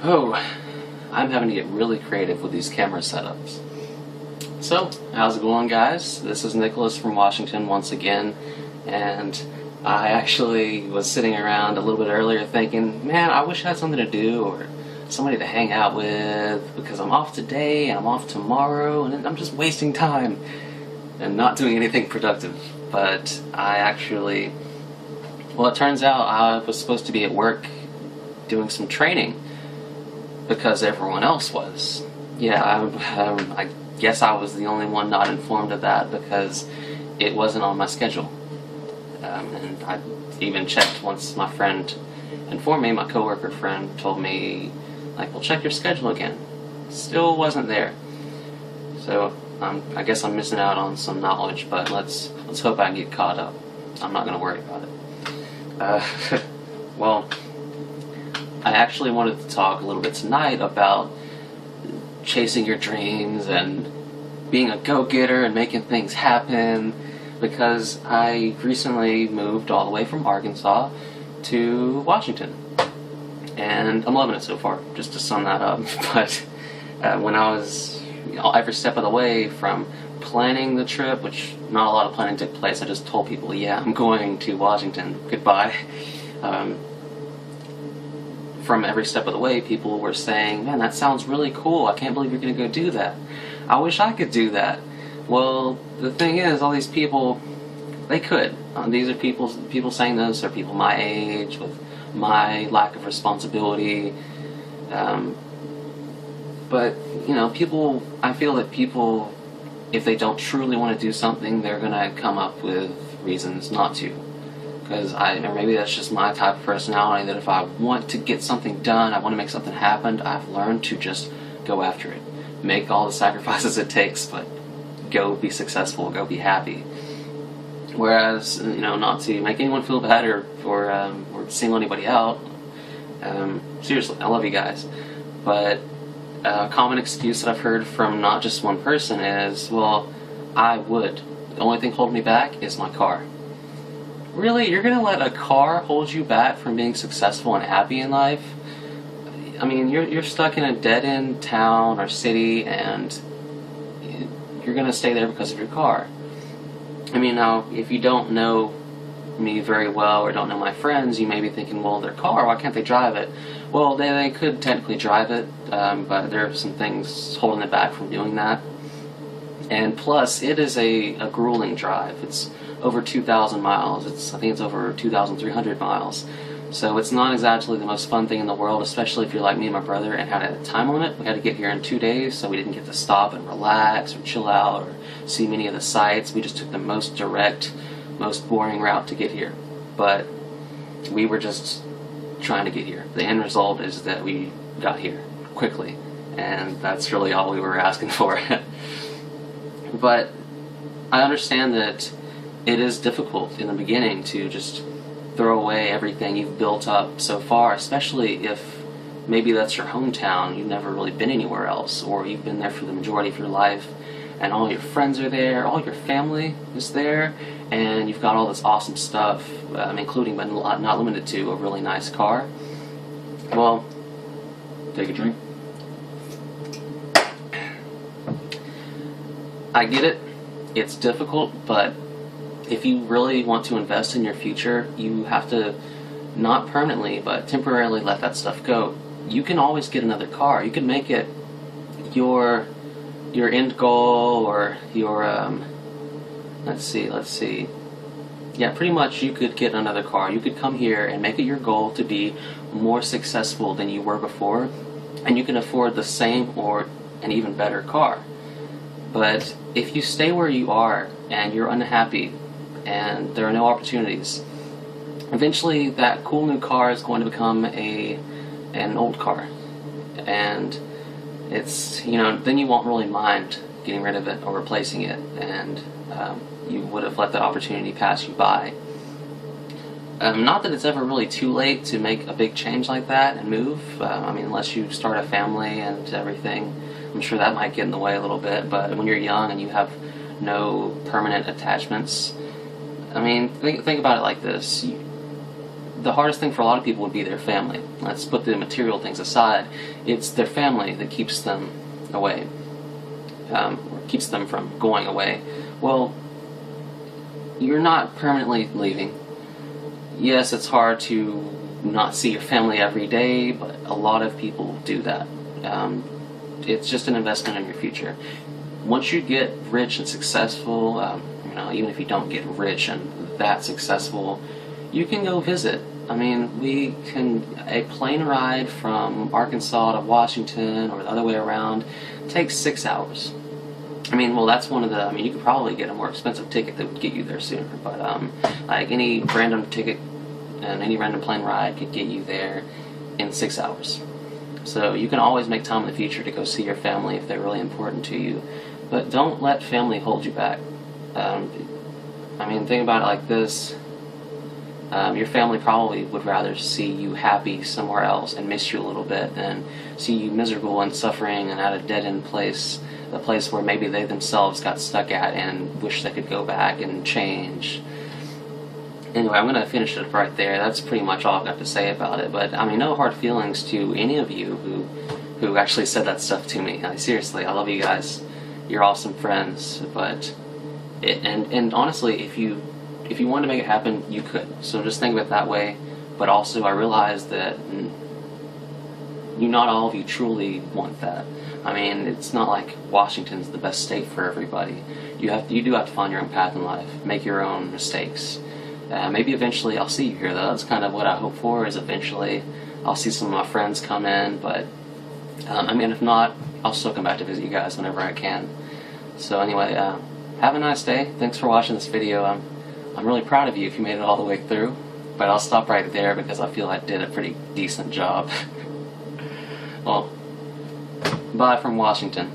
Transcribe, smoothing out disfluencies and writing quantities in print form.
Oh, I'm having to get really creative with these camera setups. So, how's it going, guys? This is Nicholas from Washington once again, and I actually was sitting around a little bit earlier thinking, man, I wish I had something to do or somebody to hang out with because I'm off today and I'm off tomorrow and I'm just wasting time and not doing anything productive. But it turns out I was supposed to be at work doing some training because everyone else was. Yeah, I guess I was the only one not informed of that because it wasn't on my schedule. And I even checked once my friend informed me, my coworker friend told me, like, well, check your schedule again. Still wasn't there. So I guess I'm missing out on some knowledge, but let's hope I can get caught up. I'm not going to worry about it. Well, I actually wanted to talk a little bit tonight about chasing your dreams and being a go-getter and making things happen, because I recently moved all the way from Arkansas to Washington, and I'm loving it so far, just to sum that up. But when I was, every step of the way from planning the trip, which not a lot of planning took place, I just told people, yeah, I'm going to Washington, goodbye. From every step of the way, people were saying, man, that sounds really cool, I can't believe you're going to go do that. I wish I could do that. Well, the thing is, all these people, they could. These are people saying this are people my age, with my lack of responsibility. But, people, I feel that people, if they don't truly want to do something, they're going to come up with reasons not to. Because or maybe that's just my type of personality, that if I want to get something done, I want to make something happen, I've learned to just go after it. Make all the sacrifices it takes, but go be successful, go be happy. Whereas, not to make anyone feel bad or single anybody out. Seriously, I love you guys. But a common excuse that I've heard from not just one person is, well, I would. The only thing holding me back is my car. Really? You're going to let a car hold you back from being successful and happy in life? I mean, you're stuck in a dead-end town or city, and you're going to stay there because of your car. I mean, now, if you don't know me very well or don't know my friends, you may be thinking, well, their car, why can't they drive it? Well, they could technically drive it, but there are some things holding it back from doing that. And plus, it is a grueling drive. It's over 2,000 miles. I think it's over 2,300 miles. So it's not exactly the most fun thing in the world, especially if you're like me and my brother and had a time limit. We had to get here in 2 days, so we didn't get to stop and relax or chill out or see many of the sights. We just took the most direct, most boring route to get here. But we were just trying to get here. The end result is that we got here quickly, and that's really all we were asking for. But I understand that it is difficult in the beginning to just throw away everything you've built up so far, especially if maybe that's your hometown, you've never really been anywhere else, or you've been there for the majority of your life, and all your friends are there, all your family is there, and you've got all this awesome stuff, including but not limited to a really nice car. Well, take a drink. I get it, it's difficult, but if you really want to invest in your future, you have to not permanently, but temporarily let that stuff go. You can always get another car. You can make it your end goal, or your, let's see. Yeah, pretty much you could get another car. You could come here and make it your goal to be more successful than you were before, and you can afford the same or an even better car. But if you stay where you are and you're unhappy and there are no opportunities, eventually that cool new car is going to become an old car. And it's, then you won't really mind getting rid of it or replacing it, and you would have let that opportunity pass you by. Not that it's ever really too late to make a big change like that and move. Unless you start a family and everything, I'm sure that might get in the way a little bit. But when you're young and you have no permanent attachments, think about it like this. the hardest thing for a lot of people would be their family. Let's put the material things aside. It's their family that keeps them away, or keeps them from going away. Well, you're not permanently leaving. Yes, it's hard to not see your family every day, but a lot of people do that. It's just an investment in your future. Once you get rich and successful, even if you don't get rich and that successful, you can go visit. I mean, a plane ride from Arkansas to Washington or the other way around takes 6 hours. That's one of the, you could probably get a more expensive ticket that would get you there sooner, but like any random ticket and any random plane ride could get you there in 6 hours. So you can always make time in the future to go see your family if they're really important to you, but don't let family hold you back. Think about it like this. Your family probably would rather see you happy somewhere else and miss you a little bit than see you miserable and suffering and at a dead-end place, a place where maybe they themselves got stuck at and wish they could go back and change. Anyway, I'm going to finish it right there. That's pretty much all I've got to say about it. But, no hard feelings to any of you who actually said that stuff to me. Seriously, I love you guys. You're awesome friends. But, and honestly, if you wanted to make it happen, you could. So just think of it that way. But also, I realize that not all of you truly want that. It's not like Washington's the best state for everybody. You do have to find your own path in life, make your own mistakes. Maybe eventually I'll see you here, though. That's kind of what I hope for, is eventually I'll see some of my friends come in. But if not, I'll still come back to visit you guys whenever I can. So anyway, have a nice day. Thanks for watching this video. I'm really proud of you if you made it all the way through. But I'll stop right there because I feel I did a pretty decent job. Well, bye from Washington.